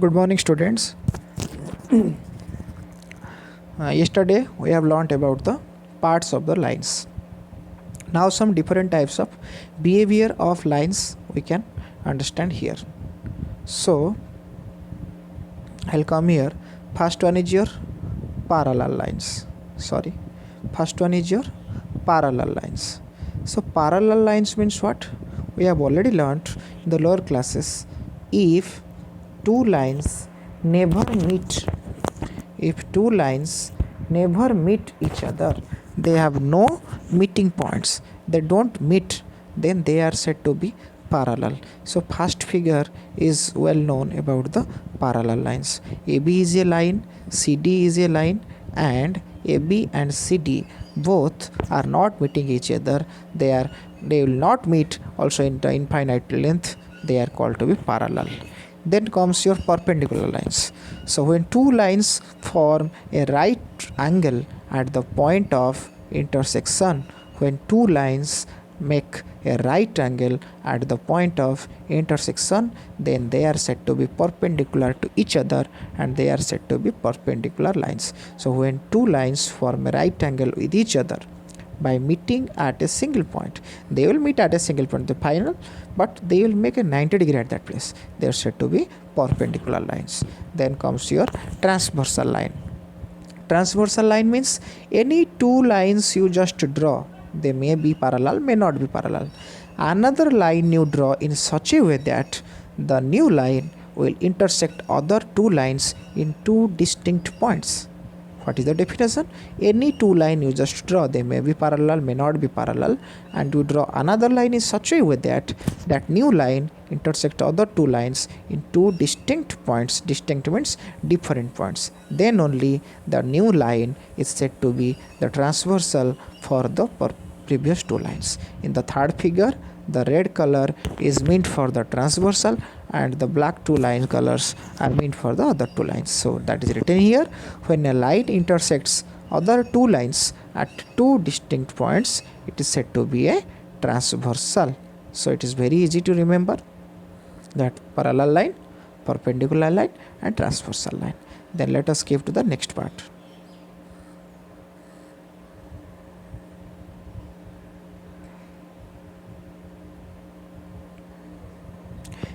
Good morning, students. Yesterday we have learnt about the parts of the lines. Now some different types of behavior of lines we can understand here. So I'll come here. First one is your parallel lines. First one is your parallel lines. So parallel lines means what? We have already learnt in the lower classes. If two lines never meet, each other, they have no meeting points, they don't meet, then they are said to be parallel. So first figure is well known about the parallel lines. AB is a line, CD is a line, and AB and CD both are not meeting each other. They will not meet also in the infinite length. They are called to be parallel. Then comes your perpendicular lines. So when two lines form a right angle at the point of intersection, when two lines make a right angle at the point of intersection, then they are said to be perpendicular to each other, and they are said to be perpendicular lines. So when two lines form a right angle with each other by meeting at a single point, they will meet at a single point, the final, but they will make a 90 degree at that place. They are said to be perpendicular lines. Then comes your transversal line. Transversal line means any two lines you just draw, they may be parallel, may not be parallel. Another line you draw in such a way that the new line will intersect other two lines in two distinct points. What is the definition? Any two line you just draw, they may be parallel, may not be parallel, and you draw another line in such a way that that new line intersect other two lines in two distinct points. Distinct means different points. Then only the new line is said to be the transversal for the previous two lines. In the third figure, the red color is meant for the transversal, and the black two line colors are meant for the other two lines. So that is written here. When a line intersects other two lines at two distinct points, it is said to be a transversal. So it is very easy to remember that parallel line, perpendicular line, and transversal line. Then let us skip to the next part.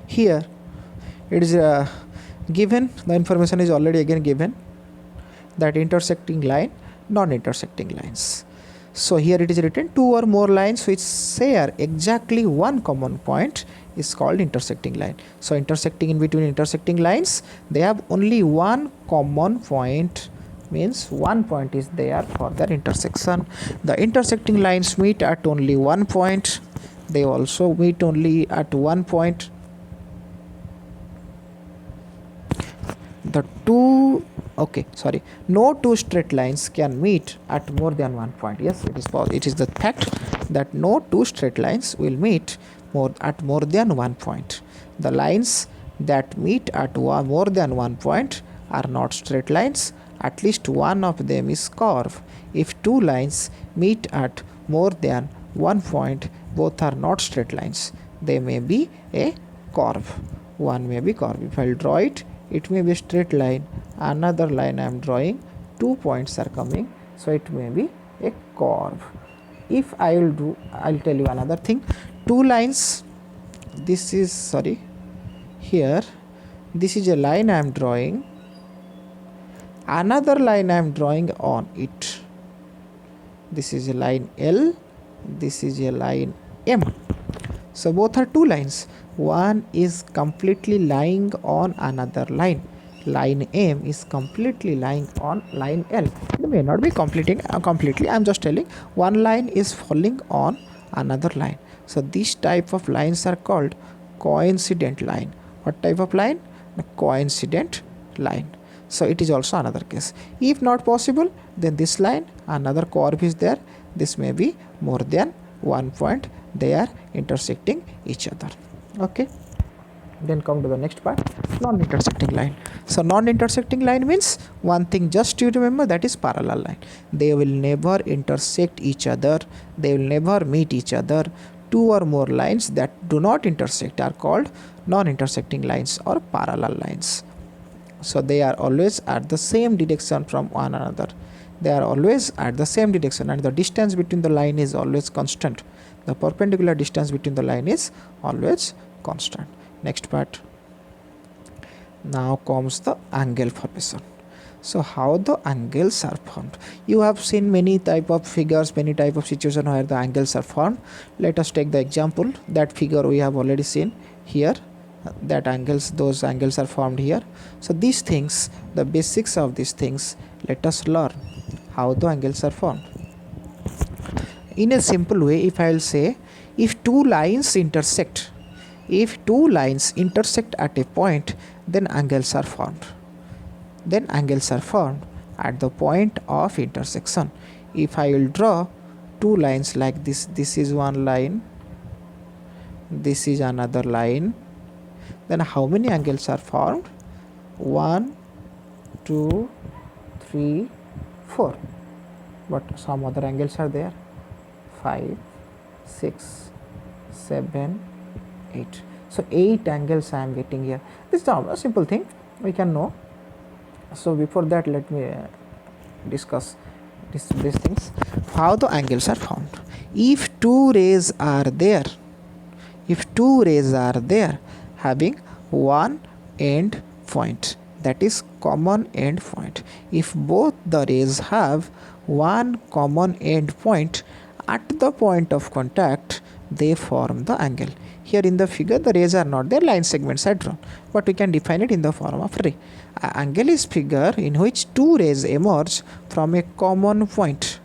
Here it is given, the information is already again given, that intersecting line, non-intersecting lines. So here it is written, two or more lines which share exactly one common point is called intersecting line. So intersecting, in between intersecting lines, they have only one common point, means one point is there for their intersection. The intersecting lines meet at only one point, they also meet only at one point. No two straight lines can meet at more than one point. Yes, it is the fact that no two straight lines will meet at more than one point. The lines that meet at more than one point are not straight lines. At least one of them is curve. If two lines meet at more than one point, both are not straight lines. They may be a curve. One may be curve. If I will draw it, it may be a straight line. Another line I am drawing, 2 points are coming, so it may be a curve. If I will do, I'll tell you another thing. Two lines, this is here, this is a line I am drawing, another line I am drawing on it. This is a line L, this is a line M. So both are two lines. One is completely lying on another line. Line M is completely lying on line L. It may not be completely, I am just telling one line is falling on another line. So this type of lines are called coincident line. What type of line? A coincident line. So it is also another case. If not possible, then this line, another curve is there. This may be more than one point. They are intersecting each other. Okay. Then come to the next part, non-intersecting line. So non-intersecting line means one thing just you remember, that is parallel line. They will never intersect each other. They will never meet each other. Two or more lines that do not intersect are called non-intersecting lines or parallel lines. So they are always at the same direction from one another. They are always at the same direction, and the distance between the line is always constant. The perpendicular distance between the line is always constant. Next part. Now comes the angle formation. So how the angles are formed? You have seen many type of figures, many type of situation where the angles are formed. Let us take the example. That figure we have already seen here. Those angles are formed here. So these things, the basics of these things, let us learn how the angles are formed. In a simple way, if I will say, if two lines intersect at a point, then angles are formed. At the point of intersection. If I will draw two lines like this, this is one line, this is another line, then how many angles are formed? 1, 2, 3, 4. But some other angles are there. 5, 6, 7, 8. So 8 angles I am getting here. This is a simple thing we can know. So before that, let me discuss these things. How the angles are formed? If two rays are there having one end point, that is common end point. If both the rays have one common end point, at the point of contact they form the angle. Here in the figure the rays are not there, line segments are drawn, but we can define it in the form of ray. Angle is figure in which two rays emerge from a common point.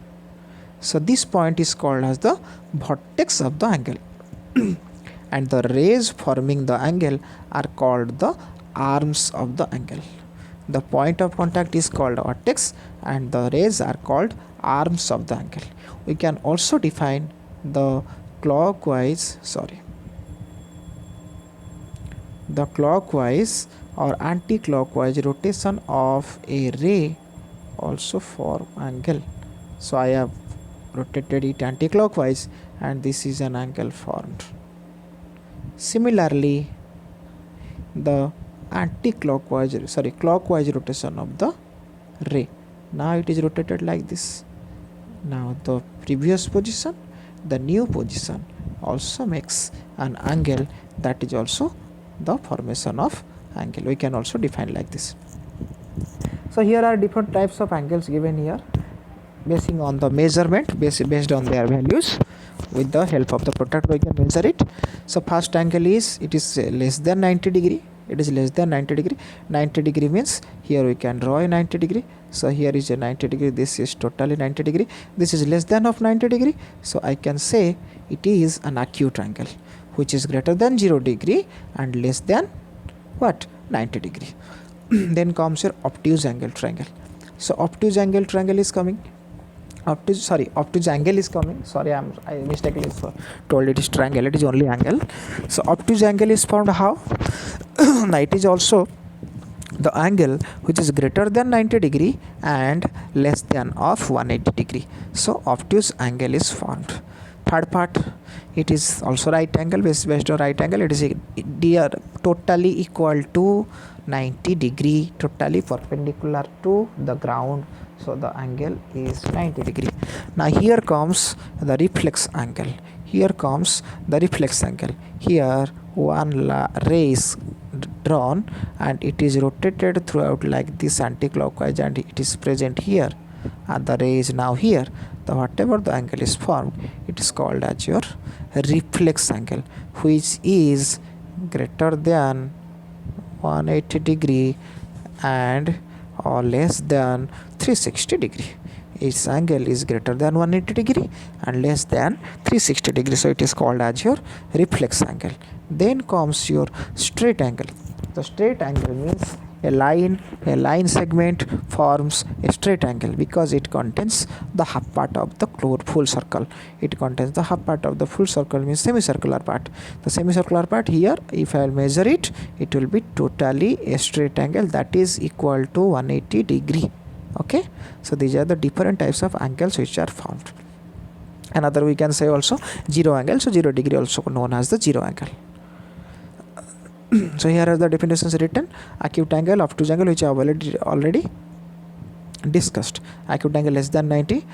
So this point is called as the vertex of the angle and the rays forming the angle are called the arms of the angle. The point of contact is called vertex and the rays are called arms of the angle. We can also define the clockwise or anti-clockwise rotation of a ray also form angle. So I have rotated it anti-clockwise and this is an angle formed. Similarly, the clockwise rotation of the ray. Now it is rotated like this. Now the previous position, the new position also makes an angle, that is also the formation of angle. We can also define like this. So here are different types of angles given here based on the measurement, based on their values. With the help of the protractor we can measure it. So first angle is, it is less than 90 degree. It is less than 90 degree. 90 degree means here we can draw a 90 degree. So here is a 90 degree. This is totally 90 degree. This is less than of 90 degree. So I can say it is an acute angle which is greater than 0 degree and less than what? 90 degree. Then comes your obtuse angle triangle. So obtuse angle triangle is coming. Obtuse angle is coming. Sorry, I mistakenly told it is triangle. It is only angle. So obtuse angle is formed how? It is also the angle which is greater than 90 degree and less than of 180 degree. So obtuse angle is formed. Third part, it is also right angle. Based on right angle, it is totally equal to 90 degree, totally perpendicular to the ground. So the angle is 90 degree. Now here comes the reflex angle. Here one ray is drawn and it is rotated throughout like this anti-clockwise and it is present here and the ray is now here. The whatever the angle is formed, it is called as your reflex angle, which is greater than 180 degree and or less than 360 degree. Its angle is greater than 180 degree and less than 360 degree. So it is called as your reflex angle. Then comes your straight angle. The straight angle means a line segment forms a straight angle because it contains the half part of the full circle. It contains the half part of the full circle means semicircular part. The semicircular part here, if I will measure it, it will be totally a straight angle that is equal to 180 degree. Okay, so these are the different types of angles which are formed. Another we can say also zero angle. So 0 degree also known as the zero angle. So here are the definitions written. Acute angle, obtuse angle, which I have already discussed. Acute angle less than 90,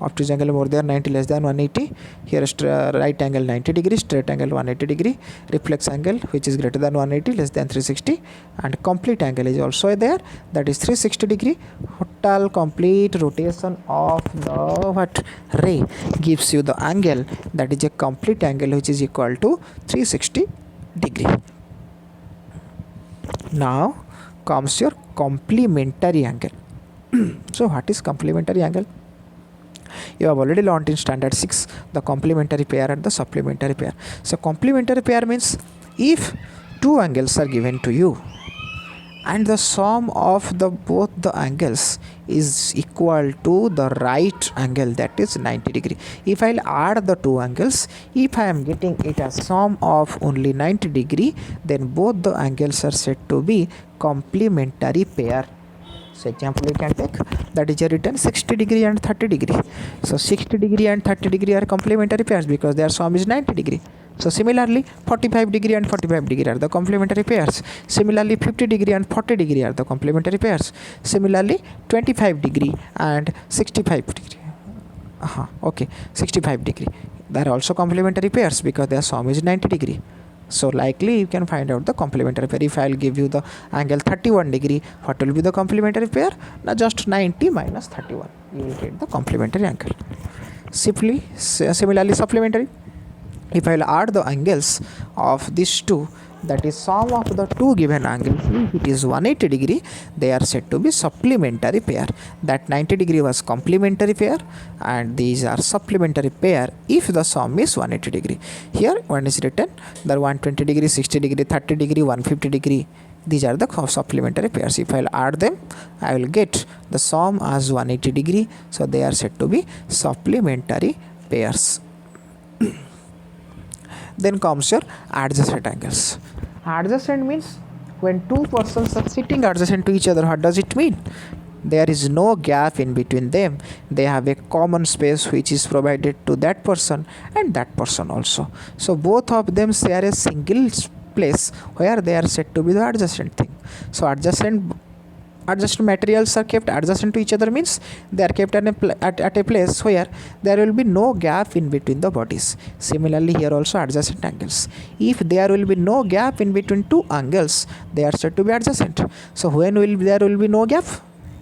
obtuse angle more than 90, less than 180. Here right angle 90 degree, straight angle 180 degree, reflex angle which is greater than 180, less than 360, and complete angle is also there, that is 360 degree. Total complete rotation of the ray gives you the angle, that is a complete angle which is equal to 360 degree. Now comes your complementary angle. So what is complementary angle? You have already learned in standard 6 the complementary pair and the supplementary pair. So complementary pair means if two angles are given to you and the sum of the both the angles is equal to the right angle, that is 90 degree. If I'll add the two angles, if I am getting it as sum of only 90 degree, then both the angles are said to be complementary pair. So example we can take, that is written 60 degree and 30 degree. So 60 degree and 30 degree are complementary pairs because their sum is 90 degree. So similarly 45 degree and 45 degree are the complementary pairs. Similarly 50 degree and 40 degree are the complementary pairs. Similarly 25 degree and 65 degree. Okay, 65 degree. They are also complementary pairs because their sum is 90 degree. So likely you can find out the complementary pair. If I will give you the angle 31 degree, what will be the complementary pair? Now just 90 minus 31. You will get the complementary angle. Similarly supplementary. If I will add the angles of these two, that is sum of the two given angles, if it is 180 degree, they are said to be supplementary pair. That 90 degree was complementary pair and these are supplementary pair if the sum is 180 degree. Here one is written, the 120 degree, 60 degree, 30 degree, 150 degree, these are the supplementary pairs. If I will add them, I will get the sum as 180 degree, so they are said to be supplementary pairs. Then comes your adjacent angles. Adjacent means when two persons are sitting adjacent to each other, what does it mean? There is no gap in between them. They have a common space which is provided to that person and that person also. So both of them share a single place where they are said to be the adjacent thing. So adjacent materials are kept adjacent to each other means they are kept at a place where there will be no gap in between the bodies. Similarly here also adjacent angles, if there will be no gap in between two angles, they are said to be adjacent. So when there will be no gap?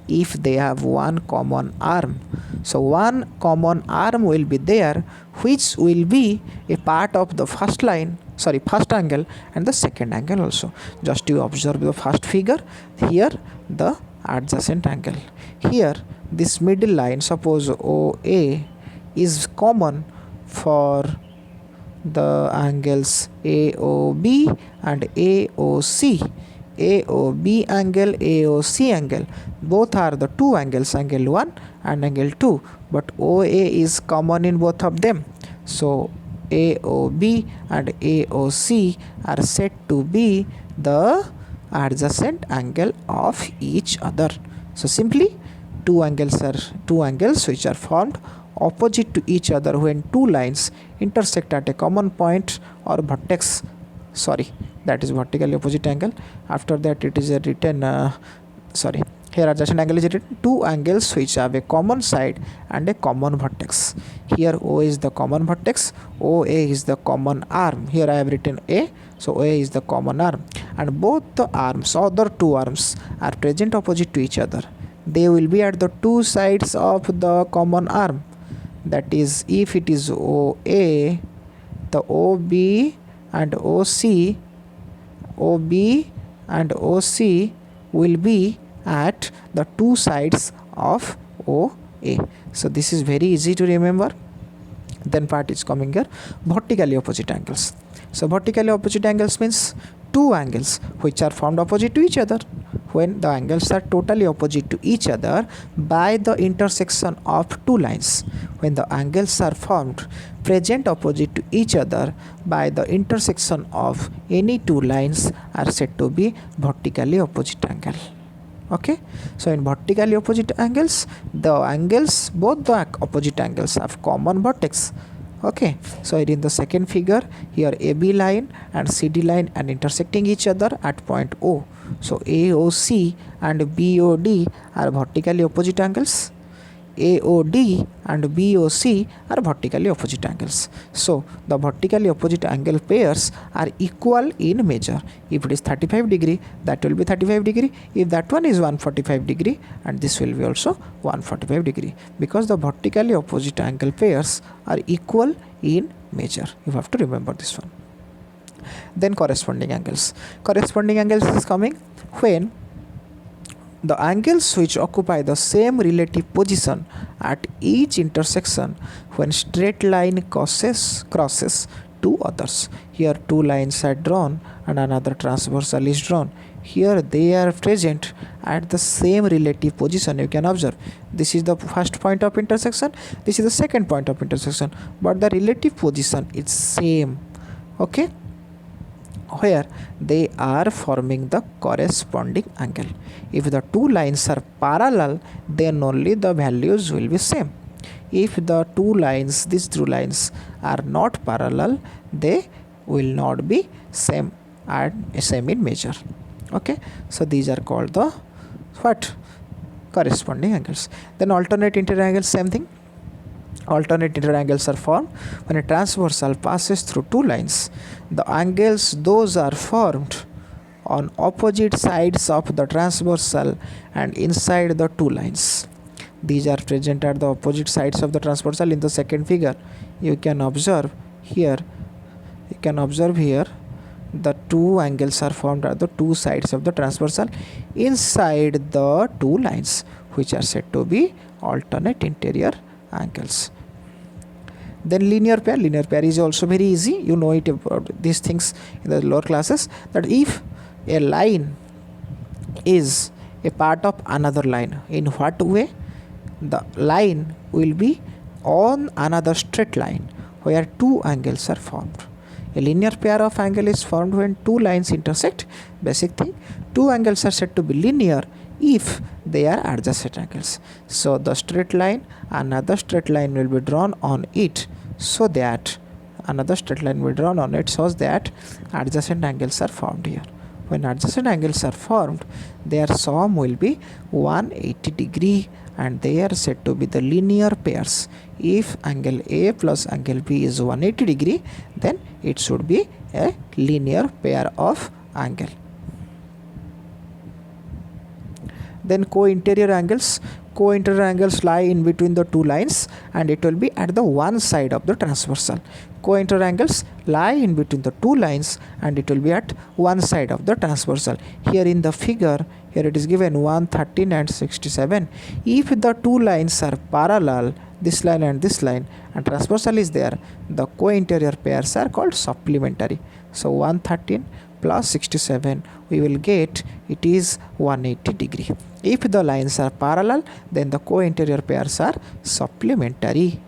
If they have one common arm. So one common arm will be there which will be a part of the first angle and the second angle also. Just you observe the first figure. Here the adjacent angle. Here this middle line, suppose OA is common for the angles AOB and AOC. AOB angle, AOC angle, both are the two angles, angle 1 and angle 2, but OA is common in both of them. So AOB and AOC are said to be the adjacent angle of each other. So simply two angles which are formed opposite to each other when two lines intersect at a common point or vertex, that is vertically opposite angle. After that it is written here adjacent angle is written two angles which have a common side and a common vertex. Here O is the common vertex, OA is the common arm. Here I have written A, so OA is the common arm, and both the arms, other two arms, are present opposite to each other. They will be at the two sides of the common arm. That is, if it is OA, the OB and OC will be at the two sides of OA. So this is very easy to remember. Then part is coming here, vertically opposite angles. So vertically opposite angles means two angles which are formed opposite to each other. When the angles are totally opposite to each other by the intersection of two lines. When the angles are formed present opposite to each other by the intersection of any two lines are said to be vertically opposite angle. Okay, so in vertically opposite angles, both the opposite angles have common vertex, Okay, so in the second figure, here AB line and CD line are intersecting each other at point O. So AOC and BOD are vertically opposite angles. AOD and BOC are vertically opposite angles. So the vertically opposite angle pairs are equal in measure. If it is 35 degree, that will be 35 degree. If that one is 145 degree, and this will be also 145 degree, because the vertically opposite angle pairs are equal in measure. You have to remember this one. Then corresponding angles. Corresponding angles is coming when the angles which occupy the same relative position at each intersection when straight line crosses two others. Here two lines are drawn and another transversal is drawn. Here they are present at the same relative position. You can observe this is the first point of intersection, this is the second point of intersection, but the relative position is same. Okay, where they are forming the corresponding angle. If the two lines are parallel, then only the values will be same. If the two lines, these two lines are not parallel, they will not be same and same in measure. Okay, so these are called the what? Corresponding angles. Then alternate interior angles, same thing. Alternate interior angles are formed when a transversal passes through two lines. The angles those are formed on opposite sides of the transversal and inside the two lines. These are present at the opposite sides of the transversal. In the second figure, you can observe here. The two angles are formed at the two sides of the transversal inside the two lines, which are said to be alternate interior angles. Then linear pair is also very easy. You know it about these things in the lower classes, that if a line is a part of another line, in what way? The line will be on another straight line where two angles are formed. A linear pair of angle is formed when two lines intersect. Basic thing, two angles are said to be linear if they are adjacent angles. So the straight line, another straight line will be drawn on it, so that adjacent angles are formed here. When adjacent angles are formed, their sum will be 180 degree and they are said to be the linear pairs. If angle A plus angle B is 180 degree, then it should be a linear pair of angle. Then co-interior angles. Co-interior angles lie in between the two lines and it will be at the one side of the transversal. Co-interior angles lie in between the two lines and it will be at one side of the transversal. Here in the figure, here it is given 113 and 67. If the two lines are parallel, this line and transversal is there, the co-interior pairs are called supplementary. So 113 plus 67, we will get it is 180 degree. If the lines are parallel, then the co-interior pairs are supplementary.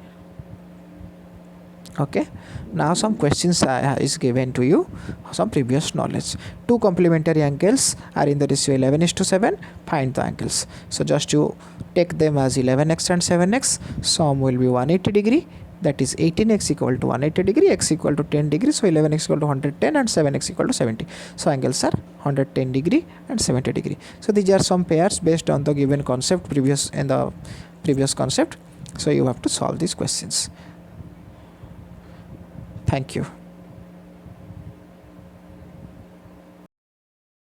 Okay, now some questions is given to you, some previous knowledge. Two complementary angles are in the ratio 11:7. Find the angles. So just you take them as 11x and 7x. Sum will be 180 degree. That is 18x equal to 180 degree, x equal to 10 degree. So 11x equal to 110 and 7x equal to 70. So angles are 110 degree and 70 degree. So these are some pairs based on the given concept previous concept. So you have to solve these questions. Thank you.